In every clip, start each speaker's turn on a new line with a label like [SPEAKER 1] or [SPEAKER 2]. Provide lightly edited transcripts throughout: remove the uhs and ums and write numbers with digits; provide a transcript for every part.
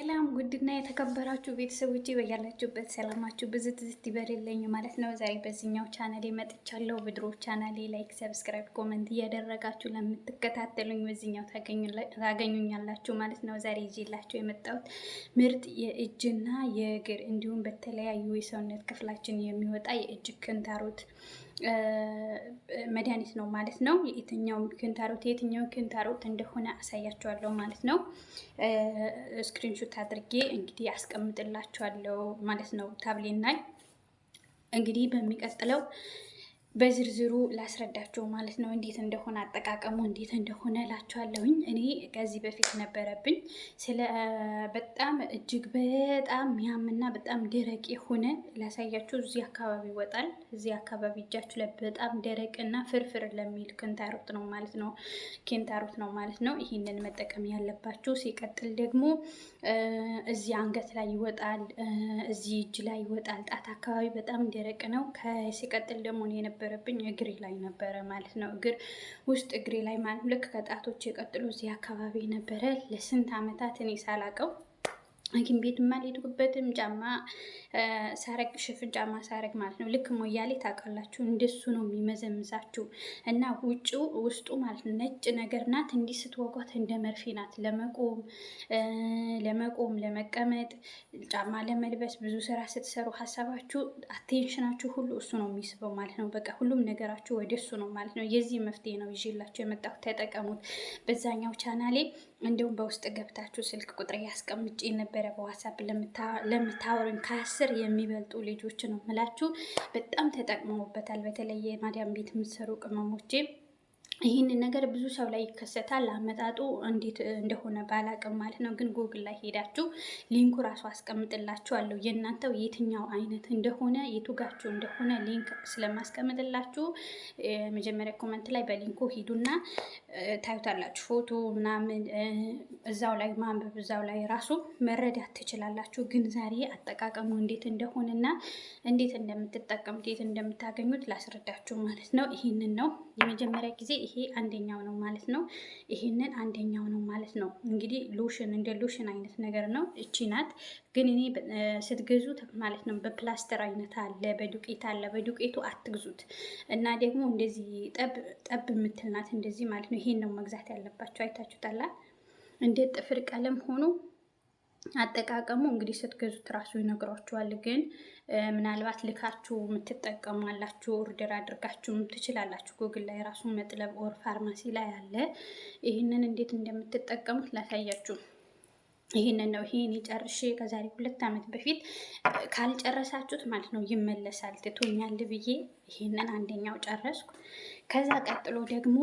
[SPEAKER 1] ሰላም ውድና የተከበራችሁ ቤተሰቦቼ በያላችሁበት ሰላማችሁ ብዝት ይበልልኝ ማለት ነው። ዛሬ በዚህኛው ቻናሌ መጥቻለሁ። በድሮ ቻናሌ ላይክ፣ ሰብስክራይብ፣ ኮመንት እያደረጋችሁ ለምትከታተሉኝ በዚህኛው ታገኙኛላችሁ ማለት ነው። ዛሬ ይዤላችሁ የመጣሁት ምርጥ የእጅና የእግር እንዲሁም በተለያዩ የሰውነት ክፍላችን የሚወጣ የእጅ ክንታሮት መድኃኒት ነው ማለት ነው። የትኛው ክንታሮት እንደሆነ አሳያችኋለሁ ማለት ነው። ስክሪንሾት አድርጌ እንግዲህ አስቀምጥላችኋለሁ ማለት ነው ታብሌት ላይ። እንግዲህ በሚቀጥለው በዝርዝሩ ላስረዳቸው ማለት ነው። እንዴት እንደሆነ አጠቃቀሙ እንዴት እንደሆነ እላችኋለሁኝ። እኔ ከዚህ በፊት ነበረብኝ በጣም እጅግ በጣም ሚያምና በጣም ደረቅ የሆነ ላሳያችሁ። እዚህ አካባቢ ይወጣል። እዚህ አካባቢ እጃችሁ ላይ በጣም ደረቅና ፍርፍር ለሚል ክንታሮት ነው ማለት ነው። ኪንታሮት ነው ማለት ነው። ይህንን መጠቀም ያለባችሁ። ሲቀጥል ደግሞ እዚህ አንገት ላይ ይወጣል፣ እዚህ እጅ ላይ ይወጣል። ጣት አካባቢ በጣም ደረቅ ነው። ሲቀጥል ደግሞ የነበረብኝ እግሬ ላይ ነበረ ማለት ነው። ውስጥ እግሬ ላይ ማለት ልክ ከጣቶች የቀጥሎ እዚህ አካባቢ ነበረ። ለስንት ዓመታት እኔ ሳላቀው ሐኪም ቤት ማልሄድኩበትም ጫማ ሳረግ ሽፍን ጫማ ሳረግ ማለት ነው። ልክ ሞያሌ ታውቃላችሁ፣ እንደሱ ነው የሚመዘምዛችሁ እና ውስጡ ማለት ነው ነጭ ነገር ናት። እንዲህ ስትወጓት እንደ መርፌ ናት። ለመቆም ለመቀመጥ፣ ጫማ ለመልበስ፣ ብዙ ስራ ስትሰሩ ሀሳባችሁ አቴንሽናችሁ ሁሉ እሱ ነው የሚስበው ማለት ነው። በቃ ሁሉም ነገራችሁ ወደ እሱ ነው ማለት ነው። የዚህ መፍትሄ ነው ይዤላችሁ የመጣሁት። ተጠቀሙት። በዛኛው ቻናሌ እንዲሁም በውስጥ ገብታችሁ ስልክ ቁጥር ያስቀምጬ ነበረ። በዋትስአፕ ለምታወሩኝ ከ10 የሚበልጡ ልጆች ነው ምላችሁ በጣም ተጠቅመውበታል። በተለይ ማዳም ቤት የምትሰሩ ቅመሞቼ ይህንን ነገር ብዙ ሰው ላይ ይከሰታል። አመጣጡ እንዴት እንደሆነ ባላቅም ማለት ነው። ግን ጉግል ላይ ሄዳችሁ ሊንኩ ራሱ አስቀምጥላችኋለሁ። የእናንተው የትኛው አይነት እንደሆነ የቱጋችሁ እንደሆነ ሊንክ ስለማስቀምጥላችሁ መጀመሪያ ኮመንት ላይ በሊንኩ ሂዱና ታዩታላችሁ። ፎቶ ምናምን እዛው ላይ ማንበብ እዛው ላይ ራሱ መረዳት ትችላላችሁ። ግን ዛሬ አጠቃቀሙ እንዴት እንደሆነና እንዴት እንደምትጠቀሙት የት እንደምታገኙት ላስረዳችሁ ማለት ነው። ይህንን ነው የመጀመሪያ ጊዜ ይሄ አንደኛው ነው ማለት ነው። ይሄንን አንደኛው ነው ማለት ነው። እንግዲህ ሎሽን እንደ ሎሽን አይነት ነገር ነው። እቺ ናት። ግን እኔ ስትገዙት ማለት ነው በፕላስተር አይነት አለ፣ በዱቄት አለ። በዱቄቱ አትግዙት እና ደግሞ እንደዚህ ጠብ የምትል ናት እንደዚህ ማለት ነው። ይሄን ነው መግዛት ያለባቸው። አይታችሁታል። እንደ ጥፍር ቀለም ሆኖ አጠቃቀሙ እንግዲህ ስትገዙት ራሱ ይነግሯችኋል። ግን ምናልባት ልካችሁ የምትጠቀሙ አላችሁ፣ ኦርደር አድርጋችሁም ትችላላችሁ። ጉግል ላይ ራሱ መጥለብ ኦር ፋርማሲ ላይ አለ። ይህንን እንዴት እንደምትጠቀሙት ላሳያችሁ። ይህንን ነው። ይሄን ጨርሼ ከዛሬ 2 ዓመት በፊት ካልጨረሳችሁት ማለት ነው ይመለሳል ትቶኛል ብዬ ይሄንን አንደኛው ጨረስኩ። ከዛ ቀጥሎ ደግሞ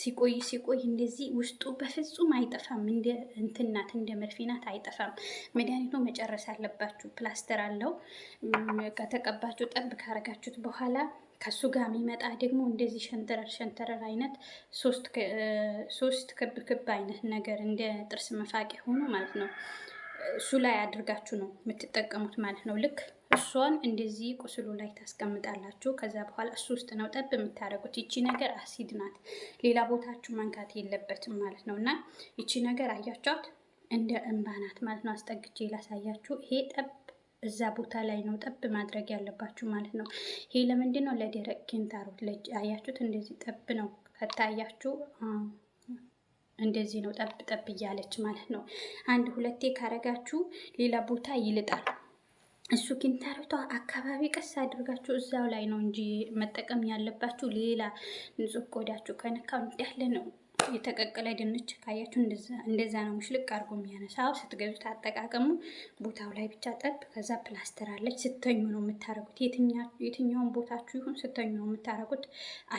[SPEAKER 1] ሲቆይ እንደዚህ ውስጡ በፍጹም አይጠፋም። እንደ እንትናት እንደ መርፊናት አይጠፋም። መድኃኒቱ መጨረስ አለባችሁ። ፕላስተር አለው። ከተቀባችሁ ጠብ ካረጋችሁት በኋላ ከሱ ጋር የሚመጣ ደግሞ እንደዚህ ሸንተረር አይነት ሶስት ክብ አይነት ነገር እንደ ጥርስ መፋቂያ ሆኖ ማለት ነው። እሱ ላይ አድርጋችሁ ነው የምትጠቀሙት ማለት ነው። ልክ እሷን እንደዚህ ቁስሉ ላይ ታስቀምጣላችሁ። ከዛ በኋላ እሱ ውስጥ ነው ጠብ የምታደርጉት። ይቺ ነገር አሲድ ናት፣ ሌላ ቦታችሁ መንካት የለበትም ማለት ነው። እና ይቺ ነገር አያችኋት እንደ እንባ ናት ማለት ነው። አስጠግቼ ላሳያችሁ። ይሄ ጠብ እዛ ቦታ ላይ ነው ጠብ ማድረግ ያለባችሁ ማለት ነው። ይሄ ለምንድን ነው? ለደረቅ ኪንታሮት አያችሁት? እንደዚህ ጠብ ነው ከታያችሁ እንደዚህ ነው ጠብ እያለች ማለት ነው። 1-2 ካረጋችሁ ሌላ ቦታ ይልጣል። እሱ ኪንታሮቷ አካባቢ ቀስ አድርጋችሁ እዛው ላይ ነው እንጂ መጠቀም ያለባችሁ። ሌላ ንጹህ ቆዳችሁ ከነካው እንዳለ ነው። የተቀቀለ ድንች ካያችሁ እንደዛ ነው ሙሽልቅ አድርጎ የሚያነሳው። ስትገዙት አጠቃቀሙ ቦታው ላይ ብቻ ጠብ። ከዛ ፕላስተር አለች። ስተኙ ነው የምታረጉት። የትኛውን ቦታችሁ ይሁን ስተኙ ነው የምታረጉት።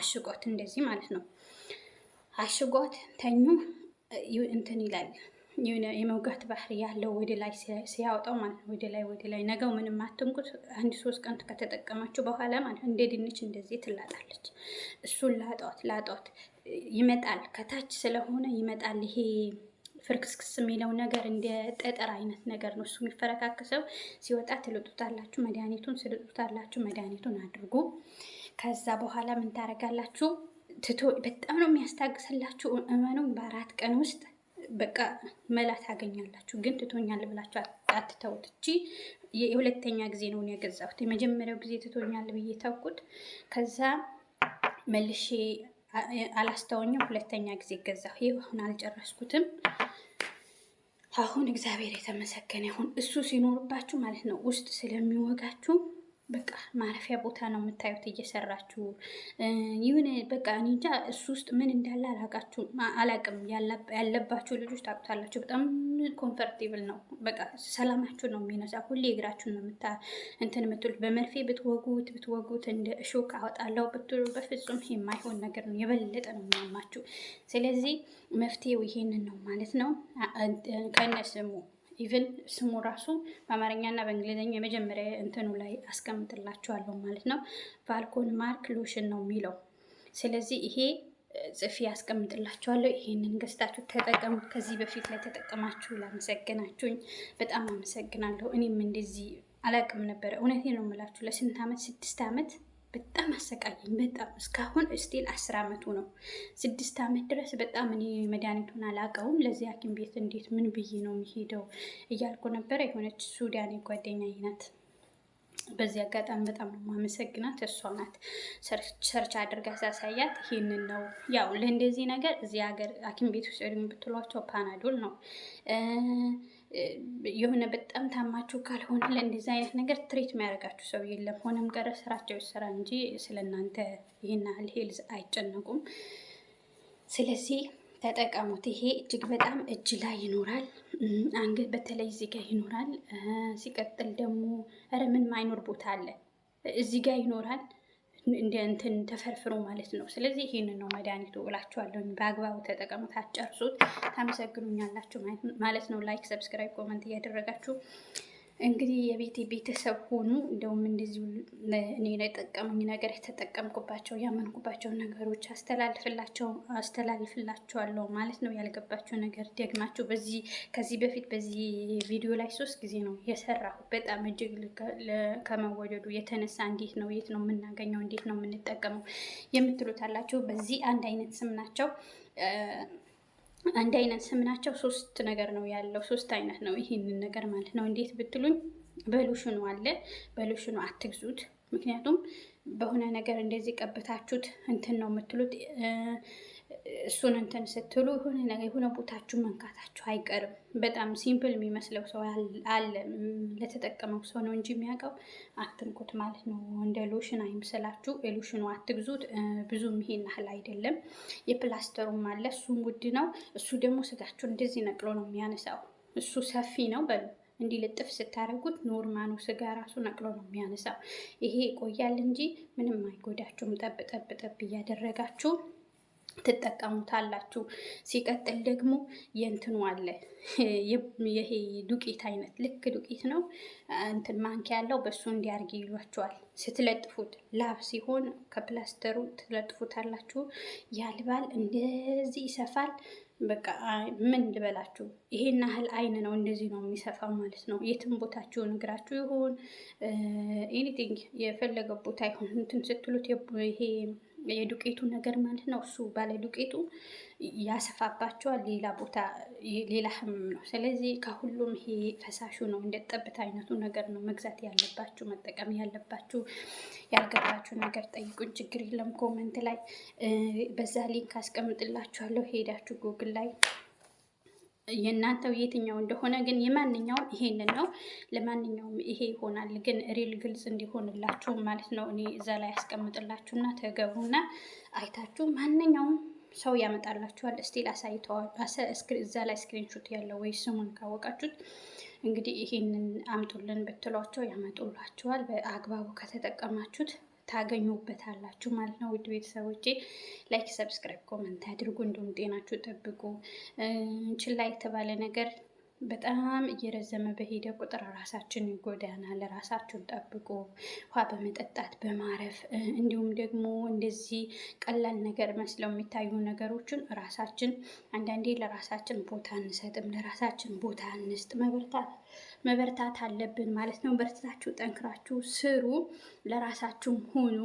[SPEAKER 1] አሽጓት እንደዚህ ማለት ነው። አሽጓት ተኙ። እንትን ይላል የመውጋት ባህሪ ያለው ወደ ላይ ሲያወጣው ማለት ነው። ወደ ላይ ነገው ምንም አትንኩት። 1-3 ቀን ከተጠቀማችሁ በኋላ ማለት እንደ ድንች እንደዚህ ትላጣለች። እሱን ላጧት ይመጣል። ከታች ስለሆነ ይመጣል። ይሄ ፍርክስክስ የሚለው ነገር እንደ ጠጠር አይነት ነገር ነው። እሱ የሚፈረካክሰው ሲወጣ ትልጡታላችሁ። መድኃኒቱን አድርጉ። ከዛ በኋላ ምን ታደርጋላችሁ? በጣም ነው የሚያስታግስላችሁ። እመኑም በ4 ቀን ውስጥ በቃ መላ ታገኛላችሁ። ግን ትቶኛል ብላችሁ አትተውት። እቺ የሁለተኛ ጊዜ ነው የገዛሁት። የመጀመሪያው ጊዜ ትቶኛል ብዬ ተውኩት። ከዛ መልሼ አላስተወኝም። ሁለተኛ ጊዜ ገዛሁ። ይሄ አሁን አልጨረስኩትም። አሁን እግዚአብሔር የተመሰገነ ይሁን። እሱ ሲኖርባችሁ ማለት ነው ውስጥ ስለሚወጋችሁ በቃ ማረፊያ ቦታ ነው የምታዩት እየሰራችሁ ይሁን። በቃ እኔ እንጃ እሱ ውስጥ ምን እንዳለ አላቅም። ያለባችሁ ልጆች ታውቁታላችሁ። በጣም ኮምፈርቴብል ነው። በቃ ሰላማችሁ ነው የሚነሳ። ሁሌ እግራችሁን ነው እንትን የምትሉት። በመርፌ ብትወጉት እንደ እሾክ አወጣለሁ ብትሉ በፍጹም የማይሆን ነገር ነው። የበለጠ ነው የሚያማችሁ። ስለዚህ መፍትሄው ይሄንን ነው ማለት ነው። ከነስሙ ኢቭን ስሙ ራሱ በአማርኛና በእንግሊዝኛ የመጀመሪያ እንትኑ ላይ አስቀምጥላችኋለሁ ማለት ነው። ቫልኮን ማርክ ሎሽን ነው የሚለው። ስለዚህ ይሄ ጽፌ አስቀምጥላችኋለሁ። ይሄንን ገዝታችሁ ተጠቀሙ። ከዚህ በፊት ላይ ተጠቀማችሁ ላመሰግናችሁኝ በጣም አመሰግናለሁ። እኔም እንደዚህ አላቅም ነበረ። እውነቴን ነው የምላችሁ። ለስንት ዓመት 6 ዓመት በጣም አሰቃየኝ። በጣም እስካሁን ስቲል 10 ዓመቱ ነው። 6 ዓመት ድረስ በጣም እኔ መድኃኒቱን አላውቀውም። ለዚህ ሐኪም ቤት እንዴት ምን ብዬ ነው የሚሄደው እያልኩ ነበረ። የሆነች ሱዳኔ ጓደኛዬ ናት። በዚህ አጋጣሚ በጣም ነው ማመሰግናት። እሷ ናት ሰርች አድርጋ ሳሳያት ይሄንን ነው። ያው ለእንደዚህ ነገር እዚህ ሀገር ሐኪም ቤት ውስጥ ብትሏቸው ፓናዶል ነው። የሆነ በጣም ታማችሁ ካልሆነ ለእንደዚህ አይነት ነገር ትሪት የሚያደርጋችሁ ሰው የለም። ሆነም ቀረ ስራቸው ይሰራ እንጂ ስለእናንተ ይሄን ያህል ሄልዝ አይጨነቁም። ስለዚህ ተጠቀሙት። ይሄ እጅግ በጣም እጅ ላይ ይኖራል። አንገት በተለይ እዚህ ጋር ይኖራል። ሲቀጥል ደግሞ ኧረ ምን ማይኖር ቦታ አለ? እዚህ ጋር ይኖራል። እንደ እንትን ተፈርፍሮ ማለት ነው። ስለዚህ ይሄንን ነው መድኃኒቱ እላችኋለሁ። በአግባቡ ተጠቀሙት። አትጨርሱት። ታመሰግኑኛላችሁ ማለት ነው። ላይክ፣ ሰብስክራይብ፣ ኮመንት እያደረጋችሁ እንግዲህ የቤቴ ቤተሰብ ሆኑ። እንደውም እንደዚሁ እኔ ላይ ጠቀሙኝ ነገር የተጠቀምኩባቸው ያመንኩባቸው ነገሮች አስተላልፍላቸዋለሁ ማለት ነው። ያልገባቸው ነገር ደግማችሁ ከዚህ በፊት በዚህ ቪዲዮ ላይ 3 ጊዜ ነው የሰራሁት። በጣም እጅግ ከመወደዱ የተነሳ እንዴት ነው የት ነው የምናገኘው እንዴት ነው የምንጠቀመው የምትሉት አላችሁ። በዚህ አንድ አይነት ስም ናቸው። አንድ አይነት ስም ናቸው። 3 ነገር ነው ያለው። 3 አይነት ነው ይሄንን ነገር ማለት ነው። እንዴት ብትሉኝ በሎሽኑ አለ። በሎሽኑ አትግዙት። ምክንያቱም በሆነ ነገር እንደዚህ ቀብታችሁት እንትን ነው የምትሉት። እሱን እንትን ስትሉ የሆነ ቦታችሁ መንካታችሁ አይቀርም። በጣም ሲምፕል የሚመስለው ሰው አለ። ለተጠቀመው ሰው ነው እንጂ የሚያውቀው አትንኩት ማለት ነው። እንደ ሎሽን አይምሰላችሁ። የሎሽኑ አትግዙት። ብዙም ይሄን ያህል አይደለም። የፕላስተሩም አለ። እሱም ውድ ነው። እሱ ደግሞ ስጋችሁን እንደዚህ ነቅሎ ነው የሚያነሳው። እሱ ሰፊ ነው በሉ እንዲህ ልጥፍ ስታደርጉት ኖርማኑ ስጋ ራሱ ነቅሎ ነው የሚያነሳው። ይሄ ይቆያል እንጂ ምንም አይጎዳችሁም። ጠብ ጠብ ጠብ እያደረጋችሁ ትጠቀሙታላችሁ። ሲቀጥል ደግሞ የእንትኑ አለ። ይሄ ዱቄት አይነት ልክ ዱቄት ነው እንትን ማንኪያ ያለው በሱ እንዲያርግ ይሏቸዋል። ስትለጥፉት ላብ ሲሆን ከፕላስተሩ ትለጥፉታላችሁ። ያልባል፣ እንደዚህ ይሰፋል። በቃ ምን ልበላችሁ፣ ይሄን ያህል አይን ነው እንደዚህ ነው የሚሰፋው ማለት ነው። የትም ቦታችሁ እግራችሁ ይሁን ኤኒቲንግ የፈለገው ቦታ ይሁን እንትን ስትሉት ይሄ የዱቄቱ ነገር ማለት ነው። እሱ ባለ ዱቄቱ ያሰፋባቸዋል። ሌላ ቦታ ሌላ ህመም ነው። ስለዚህ ከሁሉም ይሄ ፈሳሹ ነው እንደ ጠብታ አይነቱ ነገር ነው መግዛት ያለባችሁ መጠቀም ያለባችሁ። ያልገባችሁ ነገር ጠይቁኝ፣ ችግር የለም። ኮመንት ላይ በዛ ሊንክ አስቀምጥላችኋለሁ። ሄዳችሁ ጉግል ላይ የእናንተው የትኛው እንደሆነ ግን የማንኛውም ይሄንን ነው። ለማንኛውም ይሄ ይሆናል። ግን ሪል ግልጽ እንዲሆንላችሁ ማለት ነው እኔ እዛ ላይ ያስቀምጥላችሁና ተገቡና አይታችሁ ማንኛውም ሰው ያመጣላችኋል። ስቲል አሳይተዋል። እዛ ላይ ስክሪንሾት ያለው ወይ ስሙን ካወቃችሁት እንግዲህ ይሄንን አምጡልን ብትሏቸው ያመጡላችኋል። በአግባቡ ከተጠቀማችሁት ታገኙበታላችሁ ማለት ነው። ውድ ቤተሰቦቼ ላይክ፣ ሰብስክራይብ፣ ኮመንት አድርጉ። እንዲሁም ጤናችሁ ጠብቁ። ችላ የተባለ ነገር በጣም እየረዘመ በሄደ ቁጥር ራሳችን ይጎዳናል። ራሳችሁን ጠብቁ። ውሃ በመጠጣት በማረፍ እንዲሁም ደግሞ እንደዚህ ቀላል ነገር መስለው የሚታዩ ነገሮችን ራሳችን አንዳንዴ ለራሳችን ቦታ እንሰጥም። ለራሳችን ቦታ እንስጥ። መበርታት አለብን ማለት ነው። በርታችሁ ጠንክራችሁ ስሩ። ለራሳችሁም ሁኑ።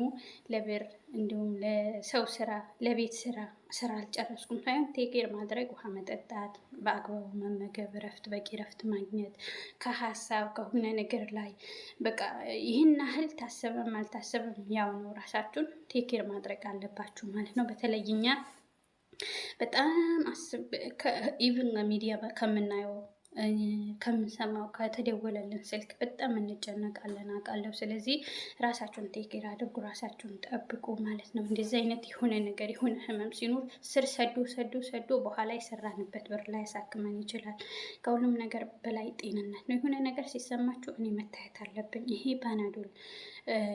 [SPEAKER 1] ለብር እንዲሁም ለሰው ስራ ለቤት ስራ ስራ አልጨረስኩም ሳይሆን ቴኬር ማድረግ፣ ውሃ መጠጣት፣ በአግባቡ መመገብ፣ እረፍት፣ በቂ እረፍት ማግኘት ከሀሳብ ከሆነ ነገር ላይ በቃ ይህን ያህል ታሰበም አልታሰበም ያው ነው። ራሳችሁን ቴኬር ማድረግ አለባችሁ ማለት ነው። በተለይኛ በጣም ኢቭን ሚዲያ ከምናየው ከምንሰማው ከተደወለልን ስልክ በጣም እንጨነቃለን አውቃለሁ። ስለዚህ ራሳችሁን ቴኬር አድርጉ፣ ራሳችሁን ጠብቁ ማለት ነው። እንደዚህ አይነት የሆነ ነገር የሆነ ህመም ሲኖር ስር ሰዶ በኋላ የሰራንበት ብር ላይ ያሳክመን ይችላል። ከሁሉም ነገር በላይ ጤንነት ነው። የሆነ ነገር ሲሰማችሁ እኔ መታየት አለብኝ። ይሄ ፓናዶል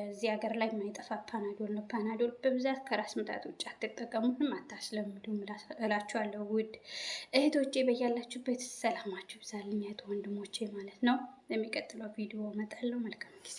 [SPEAKER 1] እዚህ ሀገር ላይ የማይጠፋ ፓናዶል ነው። ፓናዶል በብዛት ከራስ ምታት ውጭ አትጠቀሙትም፣ አታስለምዱም እላችኋለሁ። ውድ እህቶቼ በያላችሁበት ሰላማችሁ ይብዛልኝ፣ እህት ወንድሞቼ ማለት ነው። የሚቀጥለው ቪዲዮ እመጣለሁ። መልካም ጊዜ